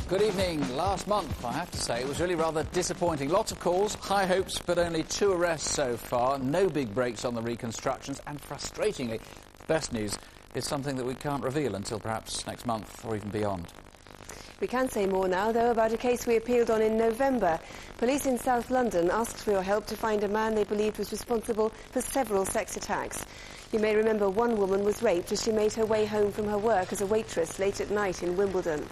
Good evening. Last month, I have to say, it was really rather disappointing. Lots of calls, high hopes, but only 2 arrests so far. No big breaks on the reconstructions, and frustratingly, the best news is something that we can't reveal until perhaps next month or even beyond. We can say more now, though, about a case we appealed on in November. Police in South London asked for your help to find a man they believed was responsible for several sex attacks. You may remember one woman was raped as she made her way home from her work as a waitress late at night in Wimbledon.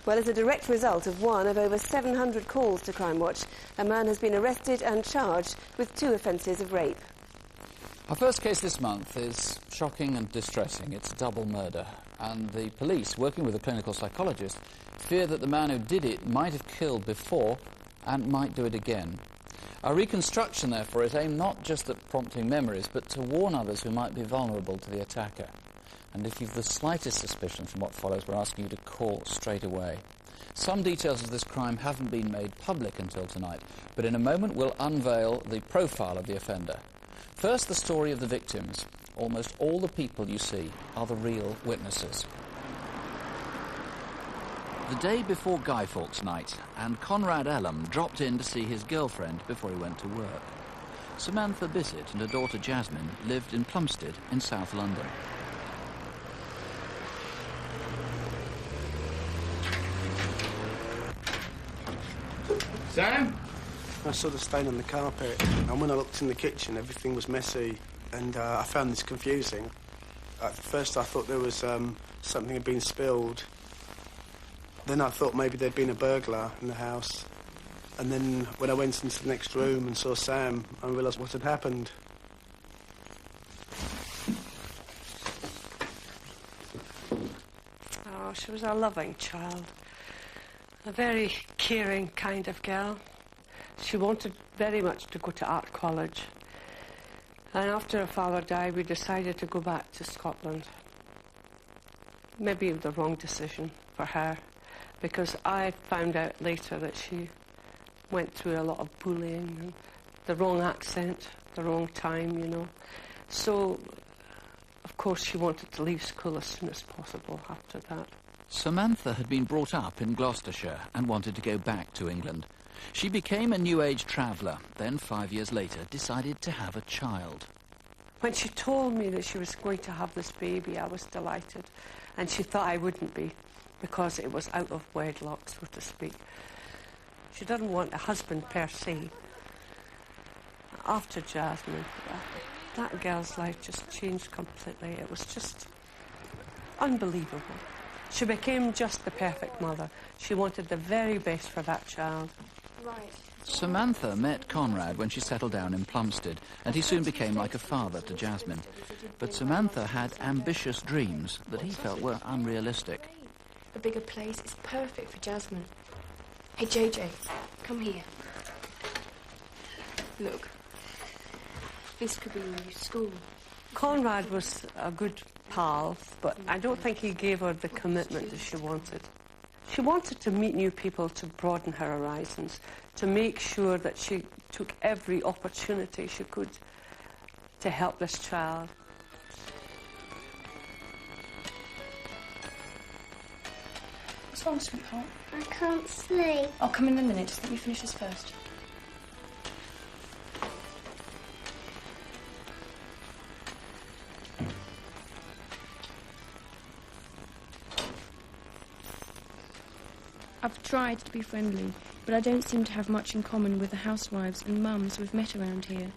Well, as a direct result of one of over 700 calls to Crimewatch, a man has been arrested and charged with 2 offences of rape. Our first case this month is shocking and distressing. It's a double murder, and the police, working with a clinical psychologist, fear that the man who did it might have killed before and might do it again. Our reconstruction, therefore, is aimed not just at prompting memories, but to warn others who might be vulnerable to the attacker. And if you've the slightest suspicion from what follows, we're asking you to call straight away. Some details of this crime haven't been made public until tonight, but in a moment we'll unveil the profile of the offender. First, the story of the victims. Almost all the people you see are the real witnesses. The day before Guy Fawkes night, and Conrad Ellum dropped in to see his girlfriend before he went to work. Samantha Bissett and her daughter Jasmine lived in Plumstead in South London. Sam? I saw the stain on the carpet, and when I looked in the kitchen, everything was messy, and I found this confusing. At first, I thought there was something had been spilled. Then I thought maybe there'd been a burglar in the house. And then when I went into the next room and saw Sam, I realised what had happened. Oh, she was a loving child. A very caring kind of girl. She wanted very much to go to art college. And after her father died, we decided to go back to Scotland. Maybe it was the wrong decision for her, because I found out later that she went through a lot of bullying and the wrong accent, the wrong time, you know. So, of course, she wanted to leave school as soon as possible after that. Samantha had been brought up in Gloucestershire and wanted to go back to England. She became a New Age traveller, then 5 years later decided to have a child. When she told me that she was going to have this baby, I was delighted. And she thought I wouldn't be, because it was out of wedlock, so to speak. She doesn't want a husband per se. After Jasmine, that girl's life just changed completely. It was just unbelievable. She became just the perfect mother. She wanted the very best for that child. Right. Samantha met Conrad when she settled down in Plumstead, and he soon became like a father to Jasmine. But Samantha had ambitious dreams that he felt were unrealistic. A bigger place is perfect for Jasmine. Hey, JJ, come here. Look, this could be your new school. Conrad was a good pal, but I don't think he gave her the commitment that she wanted. She wanted to meet new people to broaden her horizons, to make sure that she took every opportunity she could to help this child. What's wrong, sweetheart? I can't sleep. I'll come in a minute. Just let me finish this first. I've tried to be friendly, but I don't seem to have much in common with the housewives and mums we've met around here.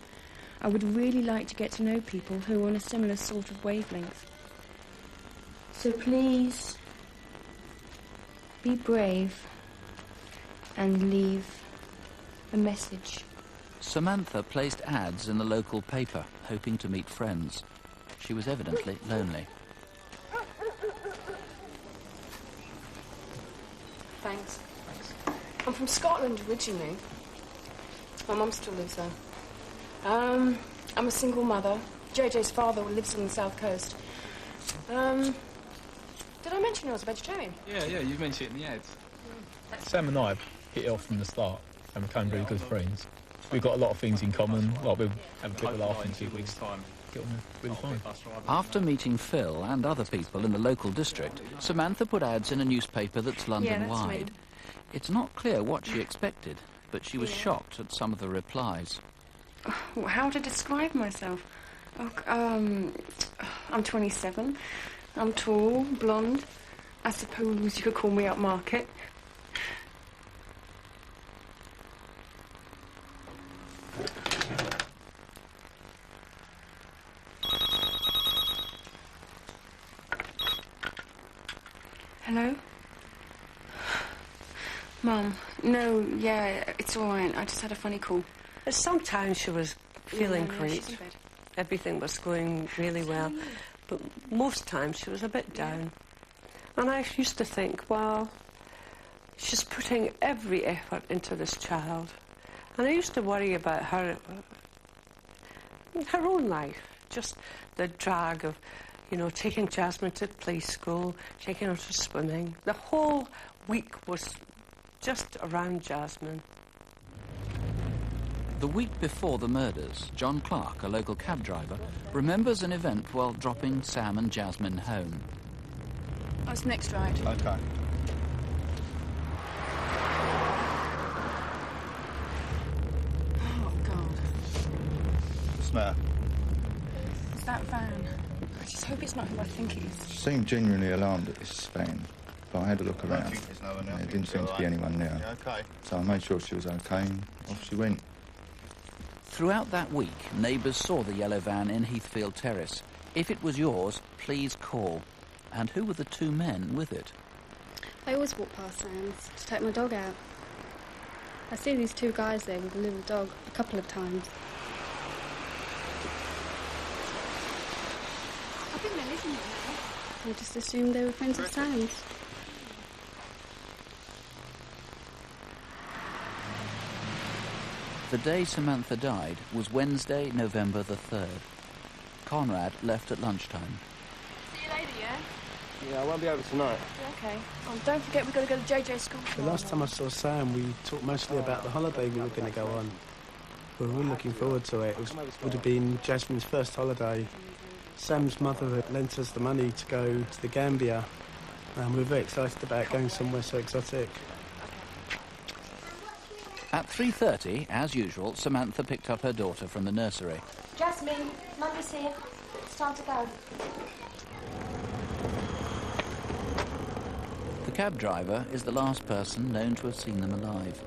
I would really like to get to know people who are on a similar sort of wavelength. So please, be brave and leave a message. Samantha placed ads in the local paper, hoping to meet friends. She was evidently lonely. Thanks. I'm from Scotland originally. My mum still lives there. I'm a single mother. JJ's father lives on the south coast. Did I mention I was a vegetarian? Yeah, you mentioned it in the ads. Sam and I hit it off from the start and became really good friends. We've got a lot of things in common. Like, we'll have a bit of a laugh in 2 weeks' time. Get on really fine. After meeting Phil and other people in the local district, Samantha put ads in a newspaper that's London-wide. It's not clear what she expected, but she was shocked at some of the replies. How to describe myself? I'm 27. I'm tall, blonde. I suppose you could call me upmarket. Hello? Mum, no, yeah, it's all right. I just had a funny call. Sometimes she was feeling great. Everything was going really well. But most times she was a bit down. And I used to think, well, she's putting every effort into this child. And I used to worry about her own life. Just the drag of, you know, taking Jasmine to play school, taking her to swimming. The whole week was just around Jasmine. The week before the murders, John Clark, a local cab driver, remembers an event while dropping Sam and Jasmine home. That's the next ride. OK. Oh, God. What's the matter? It's that van. I just hope it's not who I think it is. She seemed genuinely alarmed at this van, but I had a look around and there didn't seem to be anyone there. So I made sure she was OK and off she went. Throughout that week, neighbours saw the yellow van in Heathfield Terrace. If it was yours, please call. And who were the two men with it? I always walk past Sam's to take my dog out. I see these two guys there with a little dog a couple of times. I think they're living there. I just assumed they were friends of Sam's. The day Samantha died was Wednesday, November the 3rd. Conrad left at lunchtime. See you later, yeah? Yeah, I won't be over tonight. Yeah, OK. Oh, don't forget we've got to go to JJ's school The tomorrow. last time I saw Sam, we talked mostly about the holiday we were going to go on. We were really looking forward to it. It would have been Jasmine's first holiday. Sam's mother had lent us the money to go to the Gambia, and we were very excited about going somewhere so exotic. At 3:30, as usual, Samantha picked up her daughter from the nursery. Jasmine, Mummy's here. It's time to go. The cab driver is the last person known to have seen them alive.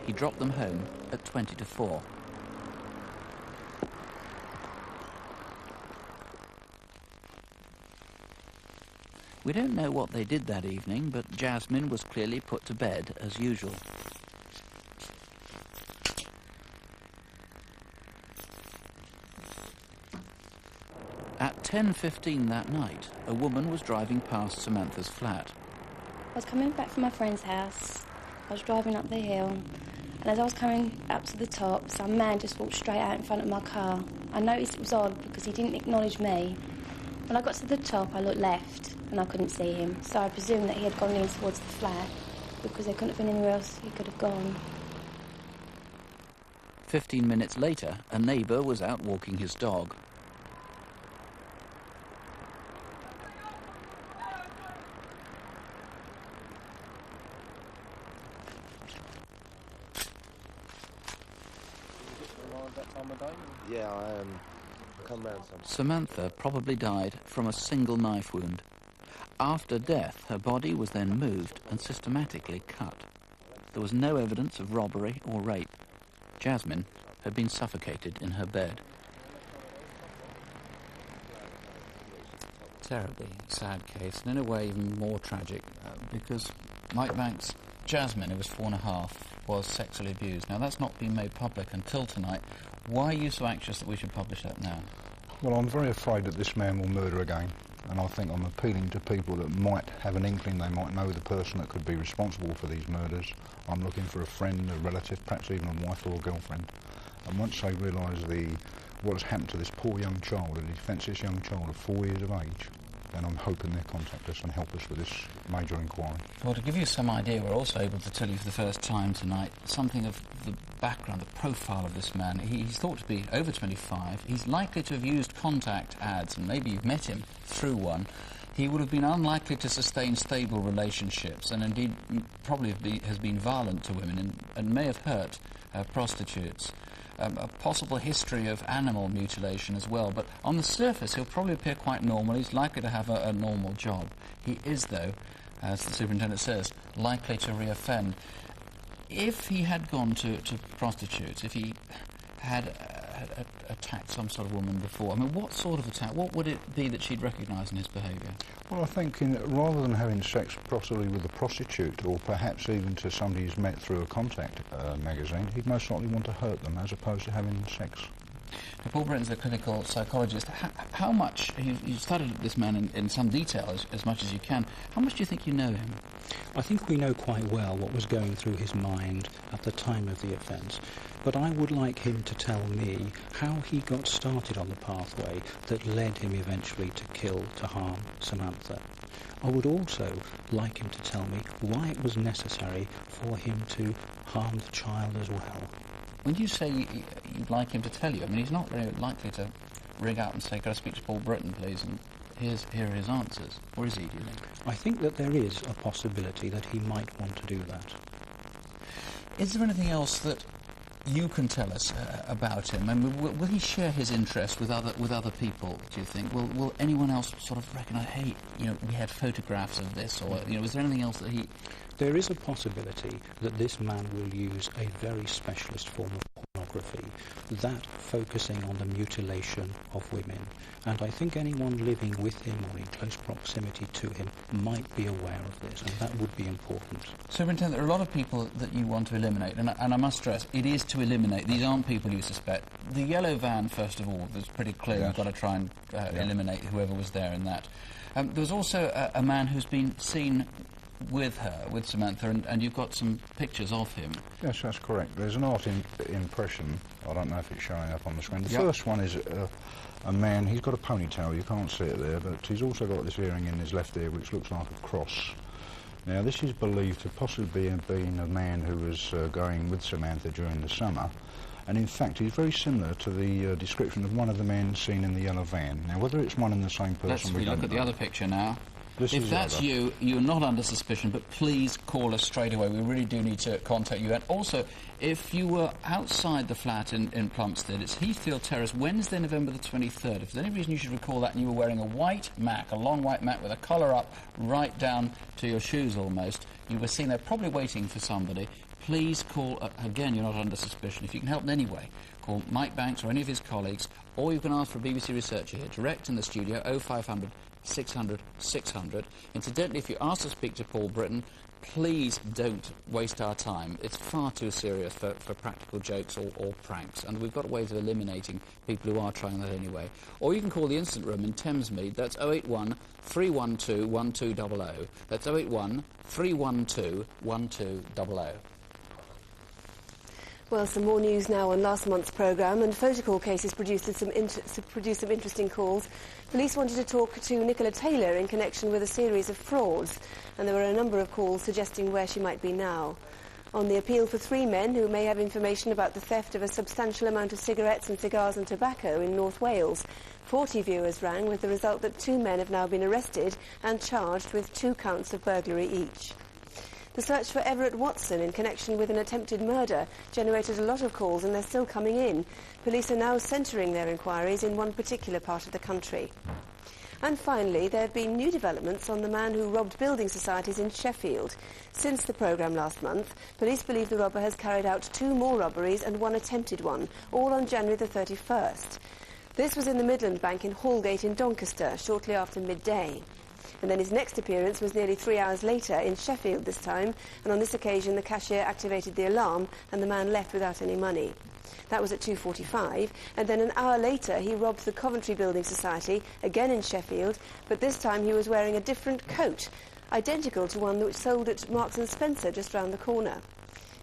He dropped them home at 20 to 4. We don't know what they did that evening, but Jasmine was clearly put to bed as usual. At 10:15 that night, a woman was driving past Samantha's flat. I was coming back from my friend's house. I was driving up the hill, and as I was coming up to the top, some man just walked straight out in front of my car. I noticed it was odd because he didn't acknowledge me. When I got to the top, I looked left, and I couldn't see him, so I presumed that he had gone in towards the flat, because there couldn't have been anywhere else he could have gone. 15 minutes later, a neighbour was out walking his dog. Yeah, I come round some. Samantha probably died from a single knife wound. After death, her body was then moved and systematically cut. There was no evidence of robbery or rape. Jasmine had been suffocated in her bed. Terribly sad case, and in a way even more tragic, because Mike Banks' Jasmine, who was 4.5, was sexually abused. Now, that's not been made public until tonight. Why are you so anxious that we should publish that now? Well, I'm very afraid that this man will murder again, and I think I'm appealing to people that might have an inkling they might know the person that could be responsible for these murders. I'm looking for a friend, a relative, perhaps even a wife or a girlfriend. And once they realise what has happened to this poor young child, a defenceless young child of 4 years of age, then I'm hoping they'll contact us and help us with this major inquiry. Well, to give you some idea, we're also able to tell you for the first time tonight something of the background, the profile of this man. He's thought to be over 25. He's likely to have used contact ads, and maybe you've met him through one. He would have been unlikely to sustain stable relationships, and indeed probably has been violent to women and may have hurt prostitutes. A possible history of animal mutilation as well, but on the surface he'll probably appear quite normal. He's likely to have a normal job. He is, though, as the superintendent says, likely to reoffend. If he had gone to prostitutes, if he had attacked some sort of woman before, I mean, what sort of attack? What would it be that she'd recognise in his behaviour? Well, I think rather than having sex possibly with a prostitute, or perhaps even to somebody he's met through a contact magazine, he'd most likely want to hurt them as opposed to having sex. Now, Paul Britton's a clinical psychologist. How much, you studied this man in some detail, as much as you can, how much do you think you know him? I think we know quite well what was going through his mind at the time of the offence, but I would like him to tell me how he got started on the pathway that led him eventually to harm Samantha. I would also like him to tell me why it was necessary for him to harm the child as well. When you say you'd like him to tell you, I mean, he's not very likely to ring out and say, "Could I speak to Paul Britton, please?" and here are his answers. Or is he, do you think? I think that there is a possibility that he might want to do that. Is there anything else that you can tell us about him? I mean, will he share his interest with other people, do you think? Will anyone else sort of recognise, hey, we had photographs of this, or, is there anything else that he... There is a possibility that this man will use a very specialist form of pornography, that focusing on the mutilation of women. And I think anyone living with him or in close proximity to him might be aware of this, and that would be important. Superintendent, there are a lot of people that you want to eliminate, and I must stress, it is to eliminate. These aren't people you suspect. The yellow van, first of all, was pretty clear. Yes. You've got to try and eliminate whoever was there in that. There was also a man who's been seen with her, with Samantha, and you've got some pictures of him. Yes, that's correct. There's an art impression. I don't know if it's showing up on the screen. The first one is a man. He's got a ponytail. You can't see it there, but he's also got this earring in his left ear, which looks like a cross. Now, this is believed to possibly have been a man who was going with Samantha during the summer, and in fact, he's very similar to the description of one of the men seen in the yellow van. Now, whether it's one and the same person, we look at the other picture now. If that's you, you're not under suspicion, but please call us straight away. We really do need to contact you. And also, if you were outside the flat in Plumstead, it's Heathfield Terrace, Wednesday, November the 23rd. If there's any reason you should recall that and you were wearing a white mac, a long white mac with a collar up right down to your shoes almost, you were seen there probably waiting for somebody, please call, again, you're not under suspicion. If you can help in any way, call Mike Banks or any of his colleagues, or you can ask for a BBC researcher here, direct in the studio, 0500 600 600. Incidentally, if you ask to speak to Paul Britton, please don't waste our time. It's far too serious for practical jokes or pranks, and we've got ways of eliminating people who are trying that anyway. Or you can call the Instant Room in Thamesmead. That's 081 312 1200. That's 081 312 1200. Well, some more news now on last month's programme, and photocall cases produced some interesting calls. Police wanted to talk to Nicola Taylor in connection with a series of frauds, and there were a number of calls suggesting where she might be now. On the appeal for 3 men who may have information about the theft of a substantial amount of cigarettes and cigars and tobacco in North Wales, 40 viewers rang, with the result that 2 men have now been arrested and charged with 2 counts of burglary each. The search for Everett Watson in connection with an attempted murder generated a lot of calls, and they're still coming in. Police are now centering their inquiries in one particular part of the country. And finally, there have been new developments on the man who robbed building societies in Sheffield. Since the programme last month, police believe the robber has carried out 2 more robberies and 1 attempted one, all on January the 31st. This was in the Midland Bank in Hallgate in Doncaster, shortly after midday. And then his next appearance was nearly 3 hours later in Sheffield this time, and on this occasion the cashier activated the alarm and the man left without any money. That was at 2:45, and then an hour later he robbed the Coventry Building Society, again in Sheffield, but this time he was wearing a different coat, identical to one which sold at Marks & Spencer just round the corner.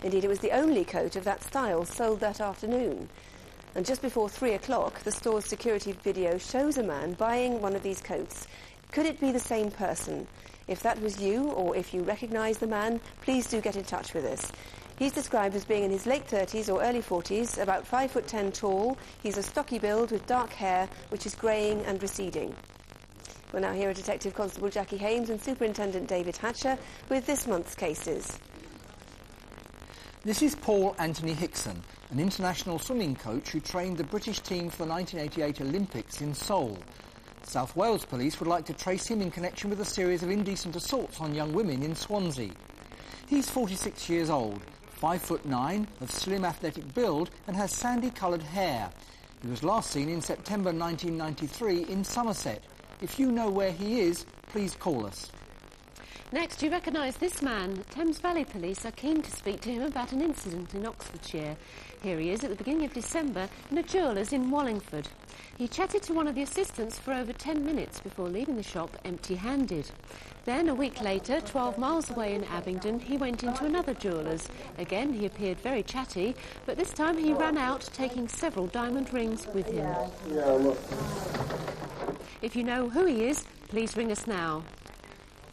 Indeed, it was the only coat of that style sold that afternoon. And just before 3 o'clock, the store's security video shows a man buying one of these coats. Could it be the same person? If that was you, or if you recognise the man, please do get in touch with us. He's described as being in his late 30s or early 40s, about 5'10" tall. He's a stocky build with dark hair, which is greying and receding. We'll now hear Detective Constable Jackie Hames and Superintendent David Hatcher with this month's cases. This is Paul Anthony Hickson, an international swimming coach who trained the British team for the 1988 Olympics in Seoul. South Wales Police would like to trace him in connection with a series of indecent assaults on young women in Swansea. He's 46 years old, 5'9", of slim athletic build and has sandy-coloured hair. He was last seen in September 1993 in Somerset. If you know where he is, please call us. Next, you recognise this man. Thames Valley Police are keen to speak to him about an incident in Oxfordshire. Here he is at the beginning of December in a jeweller's in Wallingford. He chatted to one of the assistants for over 10 minutes before leaving the shop empty-handed. Then, a week later, 12 miles away in Abingdon, he went into another jeweller's. Again, he appeared very chatty, but this time he ran out, taking several diamond rings with him. If you know who he is, please ring us now.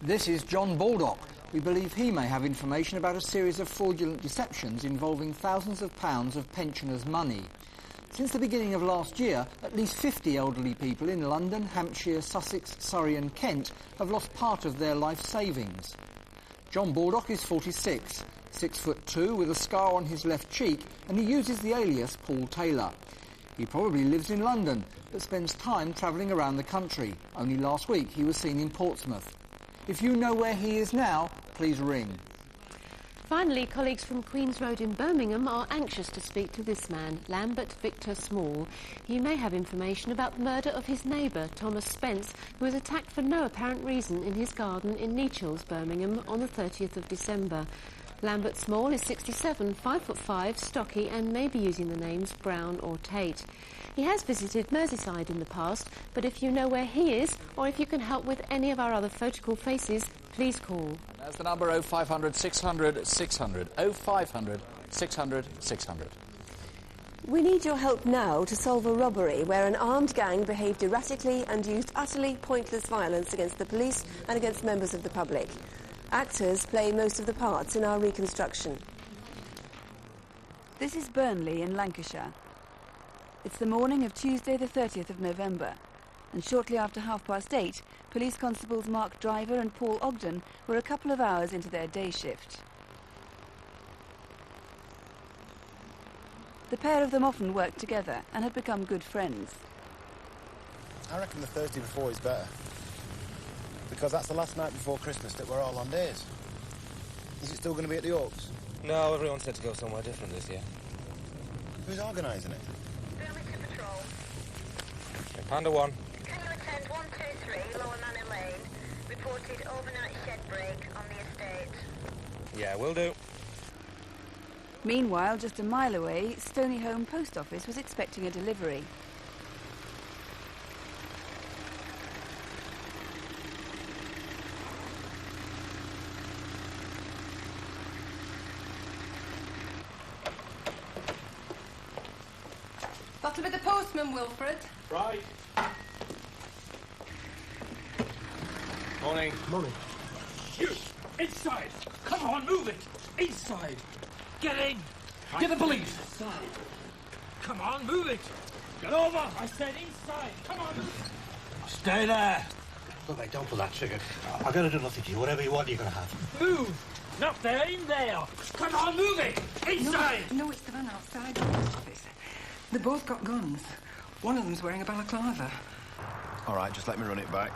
This is John Baldock. We believe he may have information about a series of fraudulent deceptions involving thousands of pounds of pensioners' money. Since the beginning of last year, at least 50 elderly people in London, Hampshire, Sussex, Surrey and Kent have lost part of their life savings. John Baldock is 46, 6'2", with a scar on his left cheek, and he uses the alias Paul Taylor. He probably lives in London, but spends time travelling around the country. Only last week he was seen in Portsmouth. If you know where he is now, please ring. Finally, colleagues from Queen's Road in Birmingham are anxious to speak to this man, Lambert Victor Small. He may have information about the murder of his neighbour, Thomas Spence, who was attacked for no apparent reason in his garden in Nechells, Birmingham, on the 30th of December. Lambert Small is 67, 5'5", stocky, and may be using the names Brown or Tate. He has visited Merseyside in the past, but if you know where he is, or if you can help with any of our other photocall faces, please call. That's the number 0500 600 600. 0500 600 600. We need your help now to solve a robbery where an armed gang behaved erratically and used utterly pointless violence against the police and against members of the public. Actors play most of the parts in our reconstruction. This is Burnley in Lancashire. It's the morning of Tuesday the 30th of November, and shortly after 8:30, police constables Mark Driver and Paul Ogden were a couple of hours into their day shift. The pair of them often worked together and had become good friends. I reckon the Thursday before is better, because that's the last night before Christmas that we're all on days. Is it still going to be at the Oaks? No, everyone said to go somewhere different this year. Who's organising it? Panda 1. Can you attend 123 Lower Manor Lane? Reported overnight shed break on the estate. Yeah, will do. Meanwhile, just a mile away, Stonyholme Post Office was expecting a delivery. That'll be the postman, Wilfred. Right. Morning. Morning. You! Inside! Come on, move it! Inside! Get in! Get the police! Inside. Come on, move it! Get over! I said inside! Come on, move it! Stay there! Look, mate, don't pull that trigger. I'm going to do nothing to you. Whatever you want, you're going to have. Move! Not there, in there! Come on, move it! Inside! No, it's the man outside the post office. They both got guns. One of them's wearing a balaclava. All right, just let me run it back.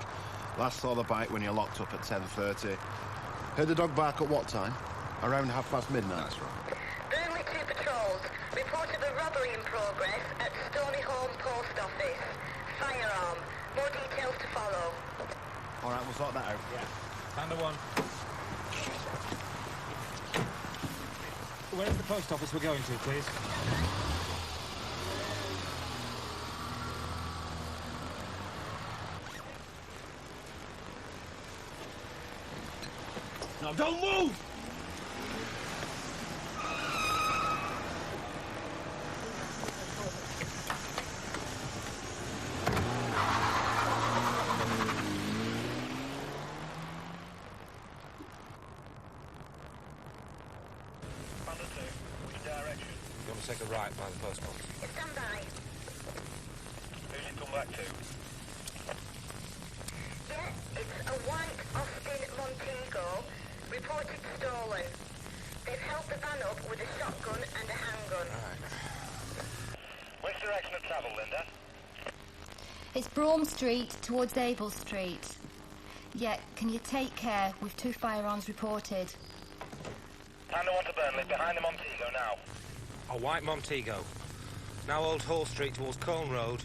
Last saw the bike when you're locked up at 10:30. Heard the dog bark at what time? Around midnight. That's right. Burnley 2 patrols. Report of a robbery in progress at Stonyholme Post Office. Firearm. More details to follow. All right, we'll sort that out. Yeah. Panda 1. Where's the post office we're going to, please? Now, don't move! Take a right by the post box. Stand by. Who's it come back to? Yeah, it's a white Austin Montego, reported stolen. They've held the van up with a shotgun and a handgun. Right. Which direction of travel, Linda? It's Brougham Street towards Abel Street. Yeah, can you take care? With 2 firearms reported. Panda 1 to Burnley, behind the Montego now. A white Montego. Now Old Hall Street towards Colne Road.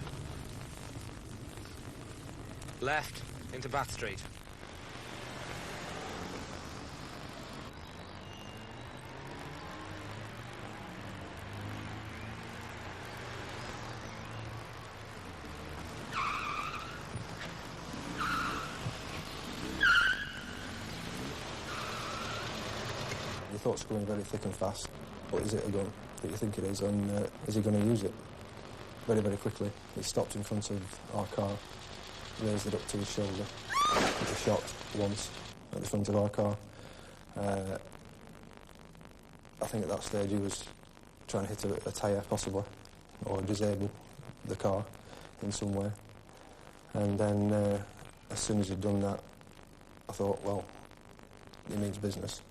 Left into Bath Street. Your thoughts are going very thick and fast. What is it a gun that you think it is, and is he going to use it? Very, very quickly. He stopped in front of our car, raised it up to his shoulder. He was shot once at the front of our car. I think at that stage he was trying to hit a tyre, possibly, or disable the car in some way. And then, as soon as he'd done that, I thought, well, he means business.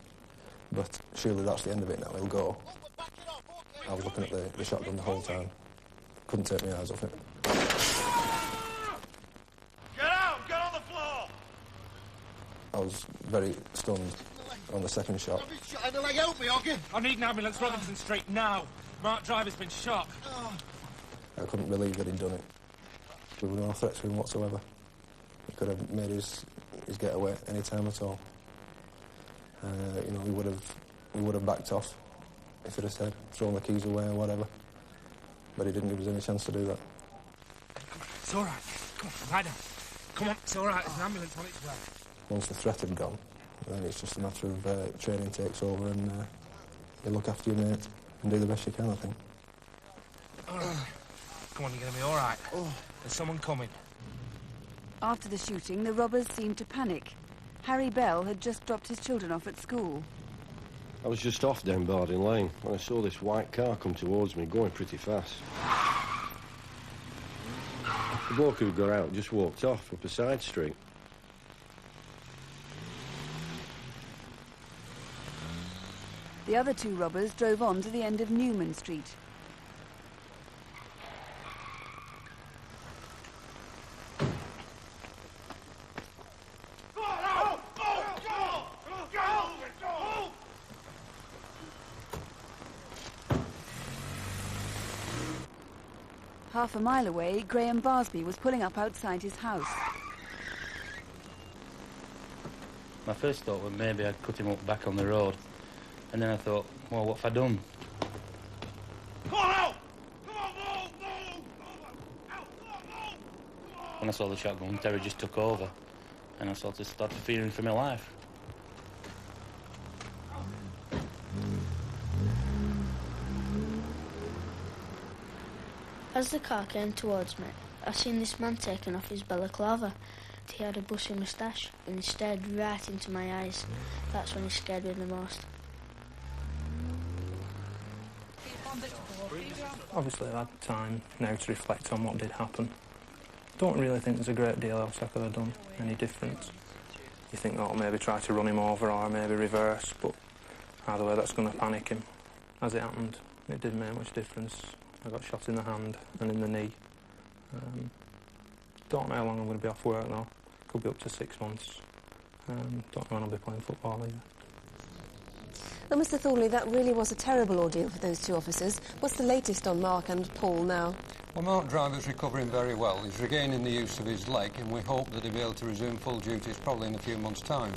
But surely that's the end of it now, he'll go. I was looking at the shotgun the whole time. Couldn't take my eyes off it. Get out! Get on the floor! I was very stunned on the second shot. I need an ambulance, Robinson Street, now. Mark Driver's been shot. I couldn't believe that he'd done it. There were no threats to him whatsoever. He could have made his getaway any time at all. You know, he would have backed off if he'd have said, thrown the keys away or whatever. But he didn't give us any chance to do that. It's all right. Come on, lie down. Come on, it's all right. There's an ambulance on its way. Once the threat had gone, then it's just a matter of training takes over and you look after your mate and do the best you can, I think. Come on, you're going to be all right. There's someone coming. After the shooting, the robbers seemed to panic. Harry Bell had just dropped his children off at school. I was just off down Barding Lane when I saw this white car come towards me, going pretty fast. The bloke who got out just walked off up a side street. The other 2 robbers drove on to the end of Newman Street. Half a mile away, Graham Barsby was pulling up outside his house. My first thought was maybe I'd cut him up back on the road. And then I thought, well, what have I done? When I saw the shotgun, terror just took over. And I sort of started fearing for my life. As the car came towards me, I seen this man taking off his balaclava. He had a bushy moustache and he stared right into my eyes. That's when he scared me the most. Obviously I've had time now to reflect on what did happen. Don't really think there's a great deal else I could have done, any difference. You think, oh, maybe try to run him over or maybe reverse, but either way that's going to panic him. As it happened, it didn't make much difference. I got shot in the hand and in the knee. Don't know how long I'm going to be off work now. Could be up to 6 months. Don't know when I'll be playing football either. Well, Mr. Thornley, that really was a terrible ordeal for those 2 officers. What's the latest on Mark and Paul now? Well, Mark Driver's recovering very well. He's regaining the use of his leg and we hope that he'll be able to resume full duties probably in a few months' time.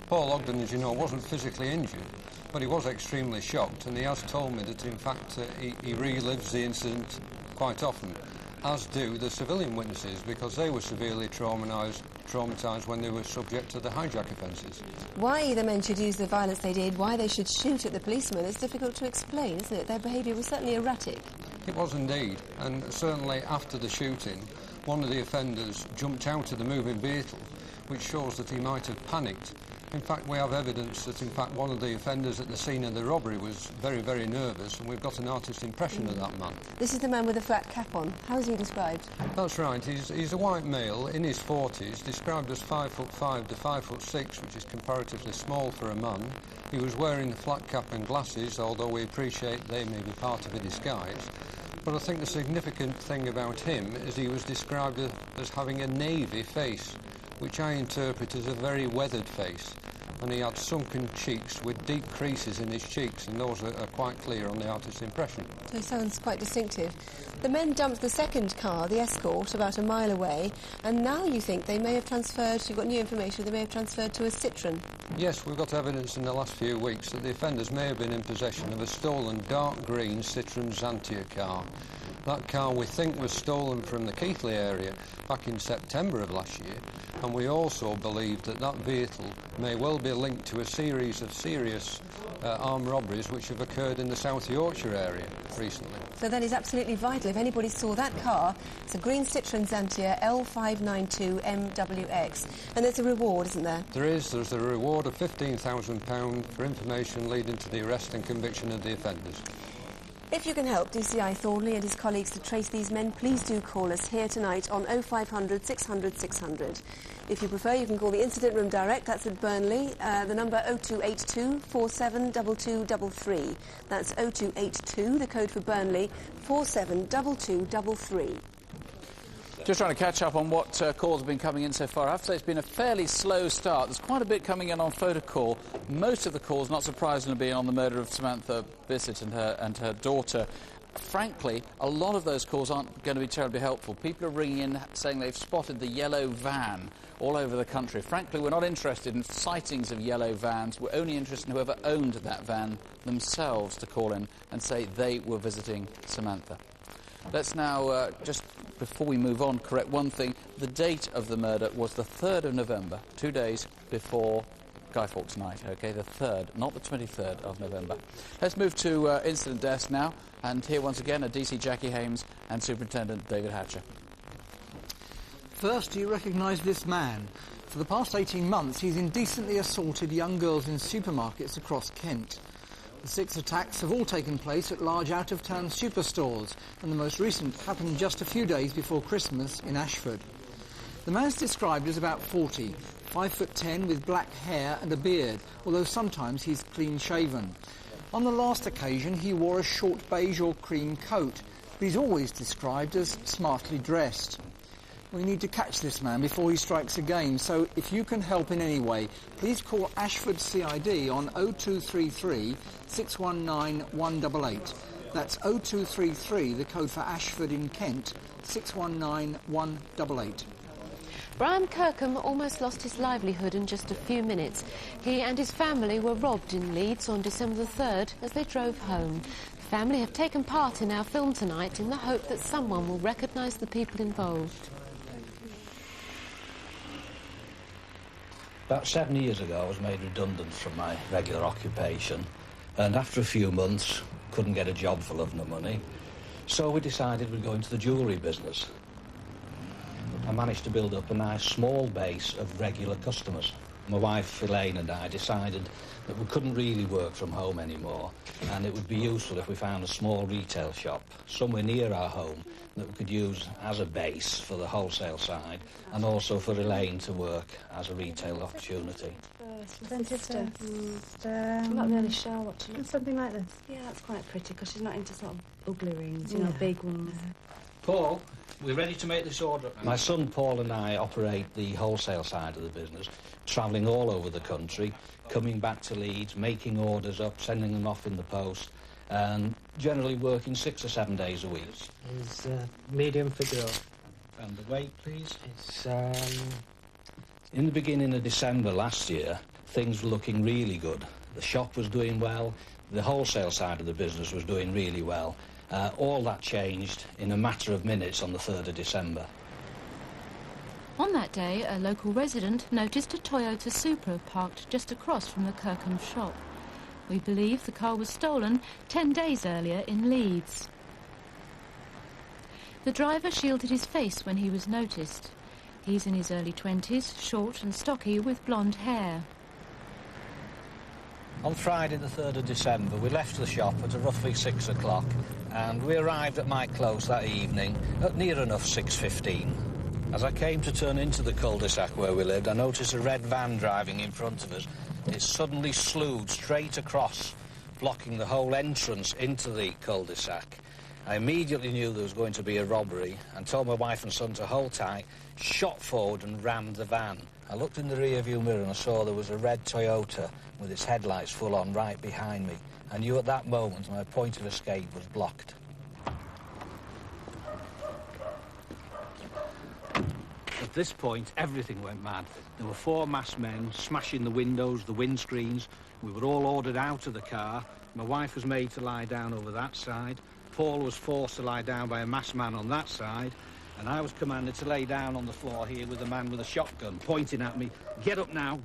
Paul Ogden, as you know, wasn't physically injured, but he was extremely shocked, and he has told me that, in fact, he relives the incident quite often. as do the civilian witnesses, because they were severely traumatised when they were subject to the hijack offences. Why the men should use the violence they did, why they should shoot at the policeman, is difficult to explain, isn't it? Their behaviour was certainly erratic. It was indeed, and certainly after the shooting, one of the offenders jumped out of the moving vehicle, which shows that he might have panicked. In fact, we have evidence that, in fact, one of the offenders at the scene of the robbery was very, very nervous, and we've got an artist's impression of that man. This is the man with the flat cap on. How is he described? That's right. He's a white male in his 40s, described as 5'5" to 5'6", which is comparatively small for a man. He was wearing a flat cap and glasses, although we appreciate they may be part of a disguise. But I think the significant thing about him is he was described as having a navy face, which I interpret as a very weathered face, and he had sunken cheeks with deep creases in his cheeks, and those are quite clear on the artist's impression. So he sounds quite distinctive. The men dumped the second car, the Escort, about a mile away, and now you think they may have transferred, you've got new information, they may have transferred to a Citroen. Yes, we've got evidence in the last few weeks that the offenders may have been in possession of a stolen dark green Citroen Xantia car. That car, we think, was stolen from the Keighley area back in September of last year, and we also believe that that vehicle may well be linked to a series of serious armed robberies which have occurred in the South Yorkshire area recently. So that is absolutely vital. If anybody saw that car, it's a green Citroen Xantia L592MWX, and there's a reward, isn't there? There is. There's a reward of £15,000 for information leading to the arrest and conviction of the offenders. If you can help DCI Thornley and his colleagues to trace these men, please do call us here tonight on 0500 600 600. If you prefer, you can call the incident room direct. That's at Burnley. The number 0282 472233. That's 0282, the code for Burnley, 472233. Just trying to catch up on what calls have been coming in so far. I have to say it's been a fairly slow start. There's quite a bit coming in on photocall. Most of the calls, not surprisingly, being on the murder of Samantha Bissett and her daughter. Frankly, a lot of those calls aren't going to be terribly helpful. People are ringing in saying they've spotted the yellow van all over the country. Frankly, we're not interested in sightings of yellow vans. We're only interested in whoever owned that van themselves to call in and say they were visiting Samantha. Let's now, just before we move on, correct one thing. The date of the murder was the 3rd of November, 2 days before Guy Fawkes night, OK? The 3rd, not the 23rd of November. Let's move to incident desk now, and here once again are DC Jackie Hames and Superintendent David Hatcher. First, do you recognise this man? For the past 18 months, he's indecently assaulted young girls in supermarkets across Kent. The 6 attacks have all taken place at large out-of-town superstores, and the most recent happened just a few days before Christmas in Ashford. The man's described as about 40, 5'10", with black hair and a beard, although sometimes he's clean-shaven. On the last occasion, he wore a short beige or cream coat, but he's always described as smartly dressed. We need to catch this man before he strikes again, so if you can help in any way, please call Ashford CID on 0233 619 188. That's 0233, the code for Ashford in Kent, 619 188. Brian Kirkham almost lost his livelihood in just a few minutes. He and his family were robbed in Leeds on December the 3rd as they drove home. The family have taken part in our film tonight in the hope that someone will recognise the people involved. About 7 years ago, I was made redundant from my regular occupation, and after a few months, couldn't get a job for love nor money, so we decided we'd go into the jewellery business. I managed to build up a nice small base of regular customers. My wife, Elaine, and I decided that we couldn't really work from home anymore, and it would be useful if we found a small retail shop somewhere near our home that we could use as a base for the wholesale side, and also for Elaine to work as a retail opportunity. I'm not really sure what she looks. Something like this. Yeah, that's quite pretty, because she's not into sort of ugly rings, you know, big ones. Paul, we're ready to make this order. My son Paul and I operate the wholesale side of the business, travelling all over the country, coming back to Leeds, making orders up, sending them off in the post, and generally working 6 or 7 days a week. Is medium for girl. And the weight, please? It's, In the beginning of December last year, things were looking really good. The shop was doing well, the wholesale side of the business was doing really well, All that changed in a matter of minutes on the 3rd of December. On that day, a local resident noticed a Toyota Supra parked just across from the Kirkham shop. We believe the car was stolen 10 days earlier in Leeds. The driver shielded his face when he was noticed. He's in his early 20s, short and stocky with blonde hair. On Friday the 3rd of December, we left the shop at roughly 6 o'clock and we arrived at my close that evening at near enough 6:15. As I came to turn into the cul-de-sac where we lived, I noticed a red van driving in front of us. It suddenly slewed straight across, blocking the whole entrance into the cul-de-sac. I immediately knew there was going to be a robbery and told my wife and son to hold tight, shot forward and rammed the van. I looked in the rear-view mirror and I saw there was a red Toyota with its headlights full on right behind me. I knew at that moment my point of escape was blocked. At this point, everything went mad. There were 4 masked men smashing the windows, the windscreens. We were all ordered out of the car. My wife was made to lie down over that side. Paul was forced to lie down by a masked man on that side. And I was commanded to lay down on the floor here with a man with a shotgun pointing at me. Get up now,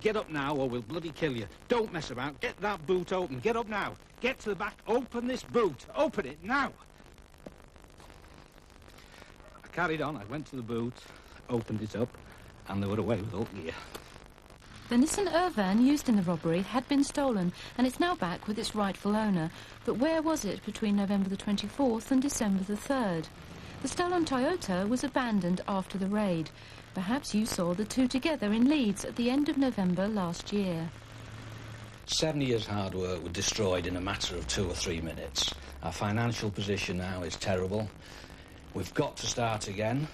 or we'll bloody kill you. Don't mess about. Get that boot open. Get up now. Get to the back. Open this boot. Open it now. I carried on. I went to the boot, opened it up, and they were away with all gear. The Nissan Urvan used in the robbery had been stolen and it's now back with its rightful owner. But where was it between November the 24th and December the 3rd? The stolen Toyota was abandoned after the raid. Perhaps you saw the two together in Leeds at the end of November last year. 7 years' hard work were destroyed in a matter of 2 or 3 minutes. Our financial position now is terrible. We've got to start again.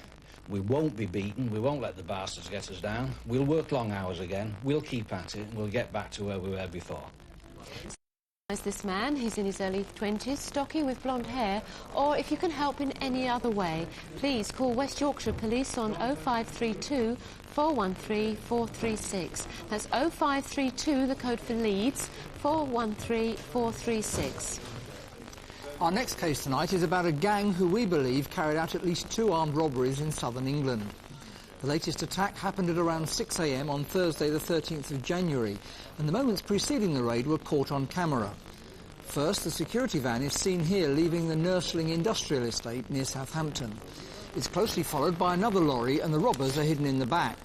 We won't be beaten. We won't let the bastards get us down. We'll work long hours again. We'll keep at it. We'll get back to where we were before. This man, he's in his early 20s, stocky with blonde hair, or if you can help in any other way, please call West Yorkshire Police on 0532 413 436. That's 0532, the code for Leeds, 413 436. Our next case tonight is about a gang who we believe carried out at least 2 armed robberies in southern England. The latest attack happened at around 6 a.m. on Thursday the 13th of January, and the moments preceding the raid were caught on camera. First, the security van is seen here leaving the Nursling industrial estate near Southampton. It's closely followed by another lorry and the robbers are hidden in the back.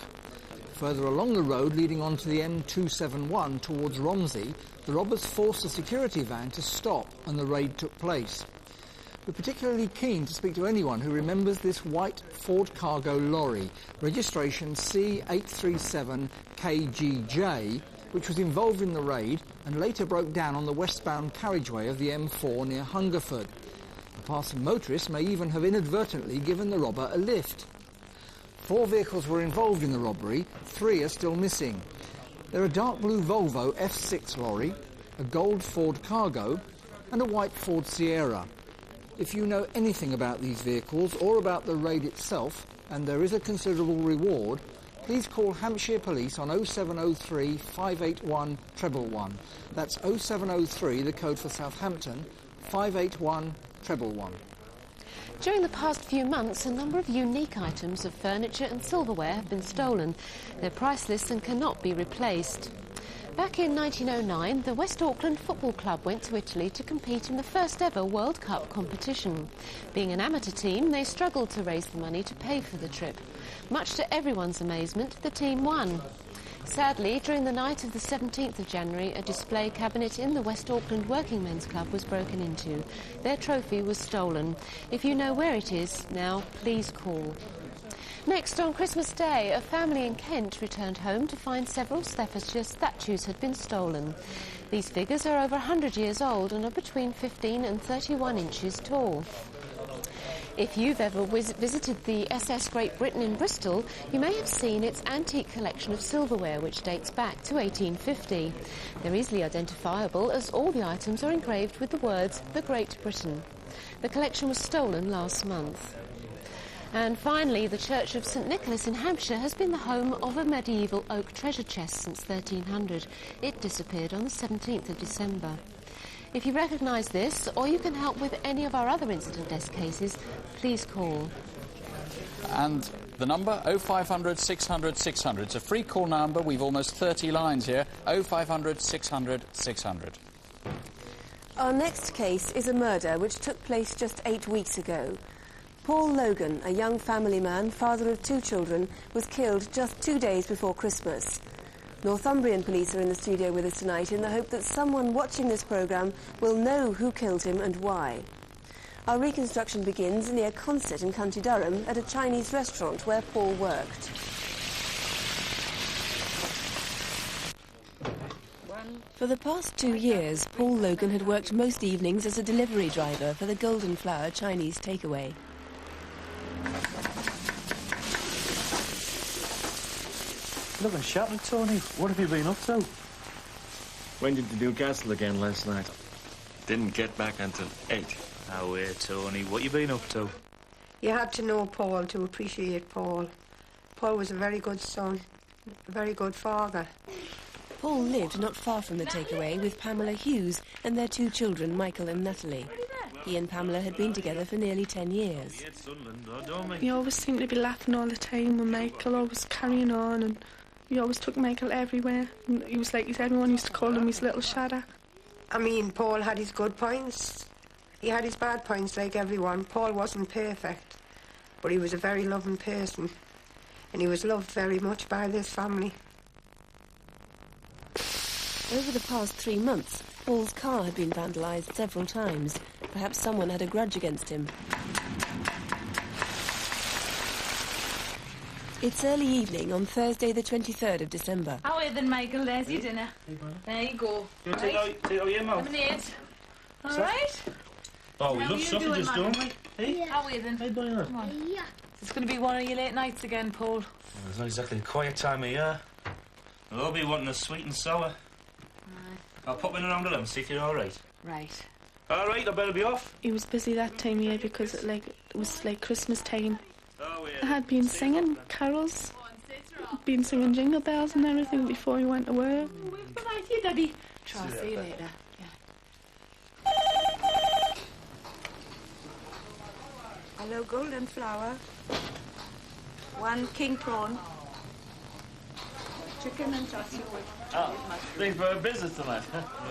Further along the road leading onto the M271 towards Romsey, the robbers forced the security van to stop and the raid took place. We're particularly keen to speak to anyone who remembers this white Ford cargo lorry, registration C837KGJ, which was involved in the raid and later broke down on the westbound carriageway of the M4 near Hungerford. A passing motorist may even have inadvertently given the robber a lift. 4 vehicles were involved in the robbery, 3 are still missing. They're a dark blue Volvo F6 lorry, a gold Ford Cargo and a white Ford Sierra. If you know anything about these vehicles or about the raid itself, and there is a considerable reward, please call Hampshire Police on 0703 581 111. That's 0703, the code for Southampton, 581 111. During the past few months, a number of unique items of furniture and silverware have been stolen. They're priceless and cannot be replaced. Back in 1909, the West Auckland Football Club went to Italy to compete in the first ever World Cup competition. Being an amateur team, they struggled to raise the money to pay for the trip. Much to everyone's amazement, the team won. Sadly, during the night of the 17th of January, a display cabinet in the West Auckland Working Men's Club was broken into. Their trophy was stolen. If you know where it is, now please call. Next, on Christmas Day, a family in Kent returned home to find several Staffordshire statues had been stolen. These figures are over 100 years old and are between 15 and 31 inches tall. If you've ever visited the SS Great Britain in Bristol, you may have seen its antique collection of silverware, which dates back to 1850. They're easily identifiable as all the items are engraved with the words, "The Great Britain." The collection was stolen last month. And finally, the Church of St Nicholas in Hampshire has been the home of a medieval oak treasure chest since 1300. It disappeared on the 17th of December. If you recognise this, or you can help with any of our other incident desk cases, please call. And the number, 0500 600 600. It's a free call number. We've almost 30 lines here. 0500 600 600. Our next case is a murder which took place just 8 weeks ago. Paul Logan, a young family man, father of 2 children, was killed just 2 days before Christmas. Northumbrian police are in the studio with us tonight in the hope that someone watching this programme will know who killed him and why. Our reconstruction begins near Concert in County Durham at a Chinese restaurant where Paul worked. For the past 2 years, Paul Logan had worked most evenings as a delivery driver for the Golden Flower Chinese takeaway. Looking shattered, Tony. What have you been up to? Went into Newcastle again last night. Didn't get back until 8. Now wait, Tony. What you been up to? You had to know Paul to appreciate Paul. Paul was a very good son, a very good father. Paul lived not far from the takeaway with Pamela Hughes and their 2 children, Michael and Natalie. He and Pamela had been together for nearly 10 years. We always seemed to be laughing all the time with Michael, always carrying on, and we always took Michael everywhere. And he was like, everyone used to call him his little shadow. I mean, Paul had his good points. He had his bad points like everyone. Paul wasn't perfect, but he was a very loving person, and he was loved very much by this family. Over the past 3 months, Paul's car had been vandalised several times. Perhaps someone had a grudge against him. It's early evening on Thursday the 23rd of December. How are you then, Michael? There's your dinner. There you go. You want to take out your mouth? Lemonade. All right? Oh, we How love you sausages, doing, don't we? Hey? How are you then? Hey, boy, Come on. Yeah. It's going to be one of your late nights again, Paul. Well, it's not exactly a quiet time of year. I'll be wanting a sweet and sour. I'll pop in around 11, see if you're all right. Right. All right, I better be off. He was busy that time of year because it was like Christmas time. Oh, yeah. I had been singing carols, been singing jingle bells and everything before he went to work. Good night, you, Daddy. I'll see you later. Hello, Golden Flower. 1 king prawn. Chicken and sausage. Oh, thanks for a visit tonight.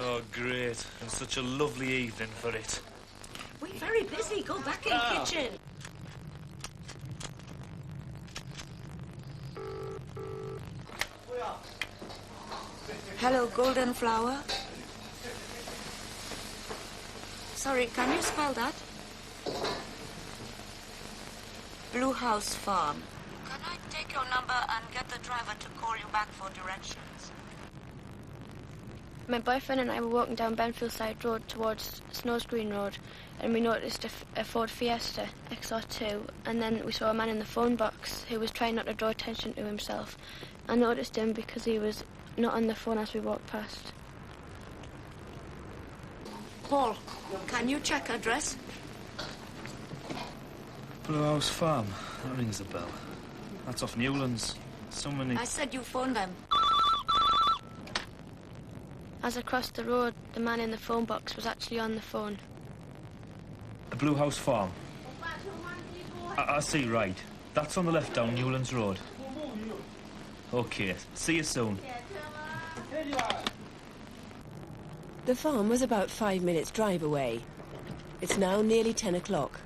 Oh, great. And such a lovely evening for it. We're very busy. Go back in the kitchen. Hello, Golden Flower. Sorry, can you spell that? Blue House Farm. Can I take your number and get the driver to call you back for directions? My boyfriend and I were walking down Benfield Side Road towards Snows Green Road, and we noticed a Ford Fiesta XR3i, and then we saw a man in the phone box who was trying not to draw attention to himself. I noticed him because he was not on the phone as we walked past. Paul, can you check address? Blue House Farm. That rings a bell. That's off Newlands. Someone... I said you phoned them. As I crossed the road, the man in the phone box was actually on the phone. The Blue House Farm. I see, right. That's on the left down Newlands Road. OK, see you soon. The farm was about 5 minutes' drive away. It's now nearly 10 o'clock.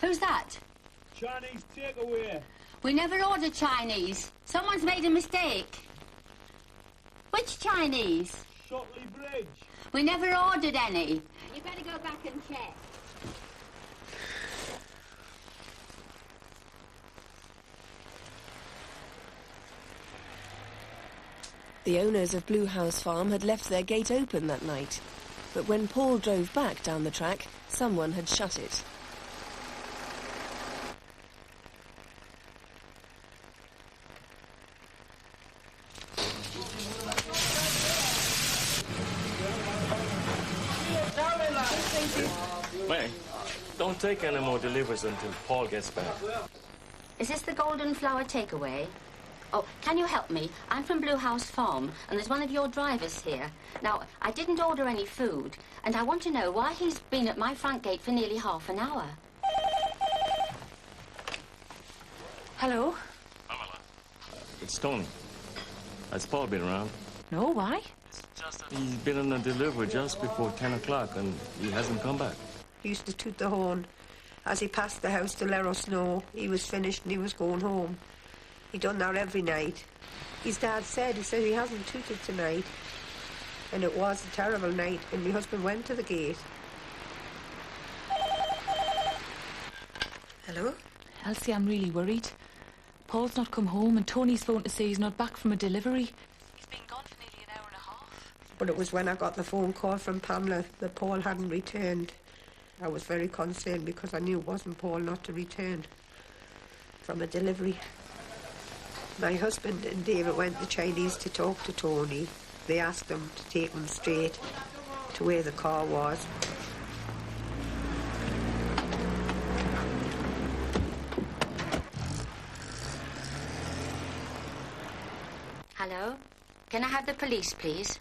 Who's that? Chinese takeaway. We never ordered Chinese. Someone's made a mistake. Which Chinese? Shotley Bridge. We never ordered any. You better go back and check. The owners of Blue House Farm had left their gate open that night. But when Paul drove back down the track, someone had shut it. May, don't take any more deliveries until Paul gets back. Is this the Golden Flower takeaway? Oh, can you help me? I'm from Blue House Farm, and there's one of your drivers here. Now, I didn't order any food, and I want to know why he's been at my front gate for nearly half an hour. Hello? It's Tony. Has Paul been around? No, why? He's been on a delivery just before 10 o'clock and he hasn't come back. He used to toot the horn as he passed the house to let us know he was finished and he was going home. He done that every night. His dad said, he hasn't tooted tonight. And it was a terrible night, and my husband went to the gate. Hello? Elsie, I'm really worried. Paul's not come home and Tony's phoned to say he's not back from a delivery. He's been gone for nearly an hour and a half. But it was when I got the phone call from Pamela that Paul hadn't returned. I was very concerned because I knew it wasn't Paul not to return from a delivery. My husband and David went to Chinese to talk to Tony. They asked him to take them straight to where the car was. Hello? Can I have the police, please?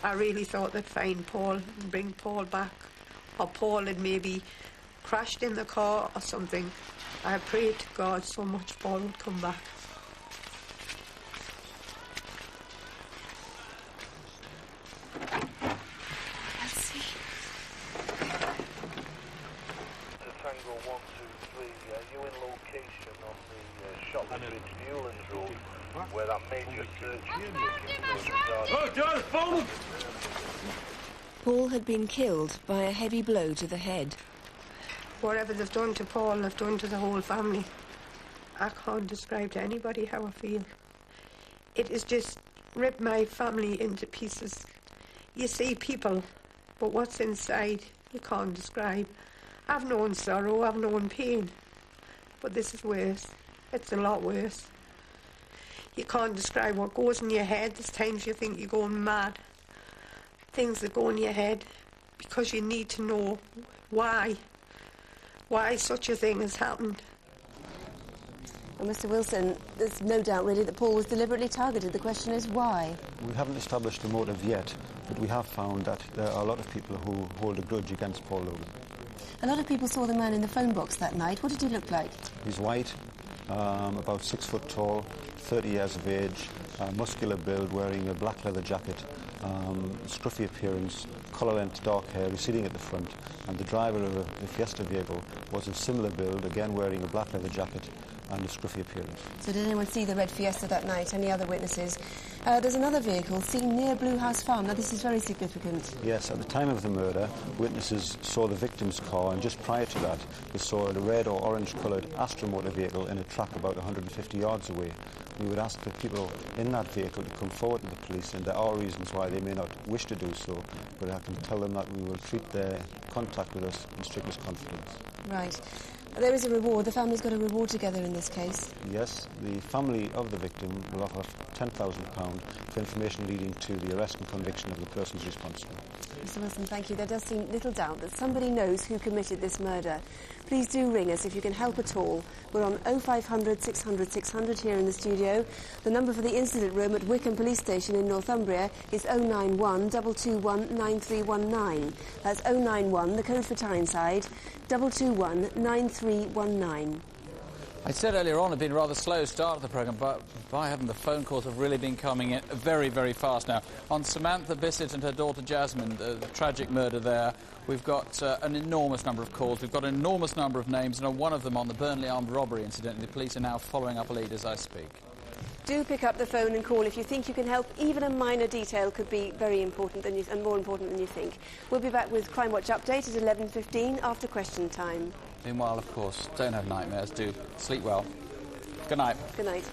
I really thought they'd find Paul and bring Paul back. Or Paul had maybe crashed in the car or something. I prayed to God so much Paul would come back. Elsie. Tango 123, are you in location on the Shotley Bridge, Newlands Road, where that major search Paul! Paul had been killed by a heavy blow to the head. Whatever they've done to Paul, they've done to the whole family. I can't describe to anybody how I feel. It has just ripped my family into pieces. You see people, but what's inside, you can't describe. I've known sorrow, I've known pain, but this is worse. It's a lot worse. You can't describe what goes in your head. There's times you think you're going mad. Things that go in your head because you need to know why such a thing has happened. Well, Mr. Wilson, there's no doubt really that Paul was deliberately targeted. The question is why? We haven't established a motive yet, but we have found that there are a lot of people who hold a grudge against Paul Logan. A lot of people saw the man in the phone box that night. What did he look like? He's white, about 6 foot tall, 30 years of age, muscular build, wearing a black leather jacket, scruffy appearance, collar-length dark hair receding at the front, and the driver of the Fiesta vehicle was a similar build, again wearing a black leather jacket and a scruffy appearance. So did anyone see the red Fiesta that night? Any other witnesses? There's another vehicle seen near Blue House Farm. Now this is very significant. Yes, at the time of the murder, witnesses saw the victim's car, and just prior to that, they saw a red or orange-coloured Astra motor vehicle in a track about 150 yards away. We would ask the people in that vehicle to come forward to the police, and there are reasons why they may not wish to do so, but I can tell them that we will treat their contact with us in strictest confidence. Right. There is a reward. The family's got a reward together in this case. Yes, the family of the victim will offer £10,000 for information leading to the arrest and conviction of the persons responsible. Mr. Wilson, thank you. There does seem little doubt that somebody knows who committed this murder. Please do ring us if you can help at all. We're on 0500 600 600 here in the studio. The number for the incident room at Wickham Police Station in Northumbria is 091 221 9319. That's 091, the code for Tyneside, 221 9319. I said earlier on it had been a rather slow start of the programme, but by heaven, the phone calls have really been coming in very, very fast now. On Samantha Bissett and her daughter Jasmine, the tragic murder there, we've got an enormous number of calls. We've got an enormous number of names, and on one of them on the Burnley armed robbery incident, the police are now following up a lead as I speak. Do pick up the phone and call if you think you can help. Even a minor detail could be very important and more important than you think. We'll be back with Crimewatch Update at 11:15 after question time. Meanwhile, of course, don't have nightmares. Do sleep well. Good night. Good night.